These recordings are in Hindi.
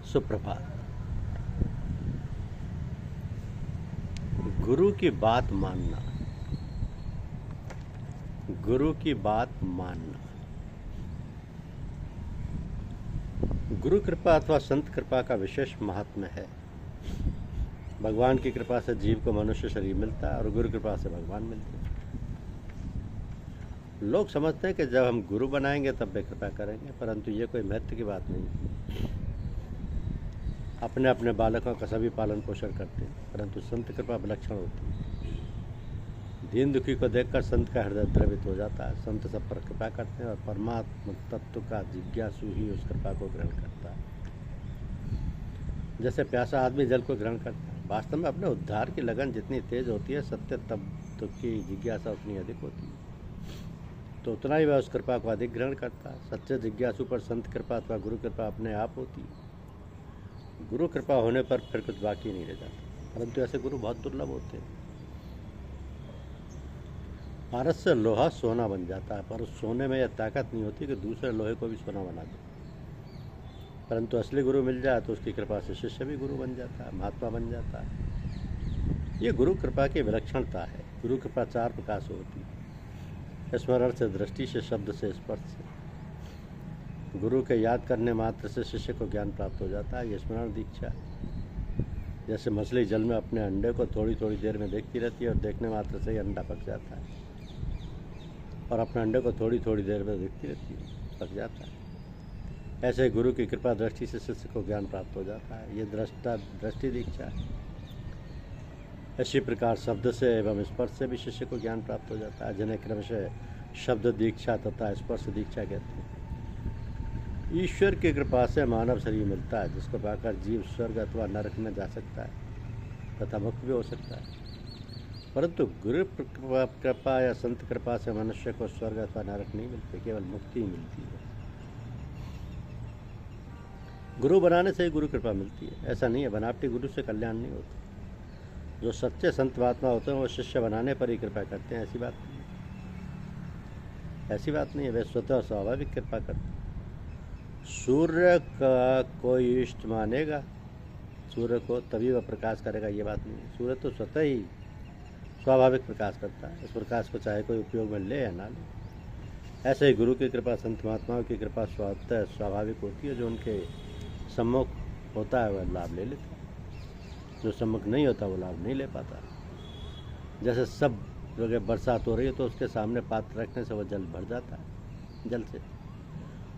सुप्रभात। गुरु की बात मानना, गुरु की बात मानना। गुरु कृपा अथवा संत कृपा का विशेष महात्म्य है। भगवान की कृपा से जीव को मनुष्य शरीर मिलता है और गुरु कृपा से भगवान मिलते हैं। लोग समझते हैं कि जब हम गुरु बनाएंगे तब वे कृपा करेंगे, परंतु ये कोई महत्व की बात नहीं। अपने अपने बालकों का सभी पालन पोषण करते हैं, परंतु संत कृपा विलक्षण होती है। दीन दुखी को देखकर संत का हृदय द्रवित हो जाता है। संत सब पर कृपा करते हैं और परमात्मा तत्व का जिज्ञासु ही उस कृपा को ग्रहण करता है। जैसे प्यासा आदमी जल को ग्रहण करता है। वास्तव में अपने उद्धार की लगन जितनी तेज होती है, सत्य तत्व की जिज्ञासा उतनी अधिक होती है, तो उतना ही वह उस कृपा को अधिक ग्रहण करता है। सच्चे जिज्ञासु पर संत कृपा अथवा गुरु कृपा अपने आप होती है। गुरु कृपा होने पर फिर कुछ बाकी नहीं रह जाता, परंतु ऐसे गुरु बहुत दुर्लभ होते हैं। पारस से लोहा सोना बन जाता है, पर उस सोने में यह ताकत नहीं होती कि दूसरे लोहे को भी सोना बना दे। परंतु असली गुरु मिल जाए तो उसकी कृपा से शिष्य भी गुरु बन जाता है, महात्मा बन जाता है। ये गुरु कृपा की विलक्षणता है। गुरु कृपा 4 प्रकार से होती है: स्मरण से, दृष्टि से, शब्द से, स्पर्श से। गुरु के याद करने मात्र से शिष्य को ज्ञान प्राप्त हो जाता है। ये स्मरण दीक्षा है। जैसे मछली जल में अपने अंडे को थोड़ी थोड़ी देर में देखती रहती है और देखने मात्र से ही अंडा पक जाता है, और अपने अंडे को थोड़ी थोड़ी देर में देखती रहती है, पक जाता है। ऐसे ही गुरु की कृपा दृष्टि से शिष्य को ज्ञान प्राप्त हो जाता है। ये दृष्टि दीक्षा है। इसी प्रकार शब्द से एवं स्पर्श से भी शिष्य को ज्ञान प्राप्त हो जाता है, जिन्हें क्रमशः शब्द दीक्षा तथा स्पर्श दीक्षा कहते हैं। ईश्वर की कृपा से मानव शरीर मिलता है, जिसको पाकर जीव स्वर्ग अथवा नरक में जा सकता है तथा मुक्त भी हो सकता है। परंतु गुरु कृपा या संत कृपा से मनुष्य को स्वर्ग अथवा नरक नहीं मिलते, केवल मुक्ति ही मिलती है। गुरु बनाने से ही गुरु कृपा मिलती है, ऐसा नहीं है। बनावटी गुरु से कल्याण नहीं होता। जो सच्चे संत महात्मा होते हैं वो शिष्य बनाने पर ही कृपा करते हैं, ऐसी बात नहीं है। ऐसी बात नहीं है, वे स्वतः स्वाभाविक कृपा करते हैं। सूर्य का कोई इष्ट मानेगा सूर्य को तभी वह प्रकाश करेगा, ये बात नहीं है। सूर्य तो स्वतः ही स्वाभाविक प्रकाश करता है। इस प्रकाश को चाहे कोई उपयोग में ले या ना ले। ऐसे ही गुरु की कृपा, संत महात्माओं की कृपा स्वतः स्वाभाविक होती है। जो उनके सम्मुख होता है वह लाभ ले लेता है, जो सम्मुख नहीं होता वो लाभ नहीं ले पाता। जैसे सब जगह बरसात हो रही है तो उसके सामने पात्र रखने से वह जल भर जाता है जल से।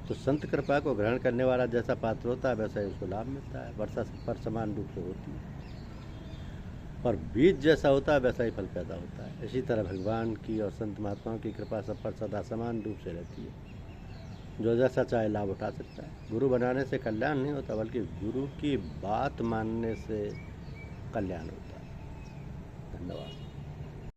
तो संत कृपा को ग्रहण करने वाला जैसा पात्र होता है वैसा ही उसको लाभ मिलता है। वर्षा पर समान रूप से होती है, और बीज जैसा होता है वैसा ही फल पैदा होता है। इसी तरह भगवान की और संत महात्माओं की कृपा सब पर सदा समान रूप से रहती है। जो जैसा चाहे लाभ उठा सकता है। गुरु बनाने से कल्याण नहीं होता, बल्कि गुरु की बात मानने से कल्याण होता है। धन्यवाद।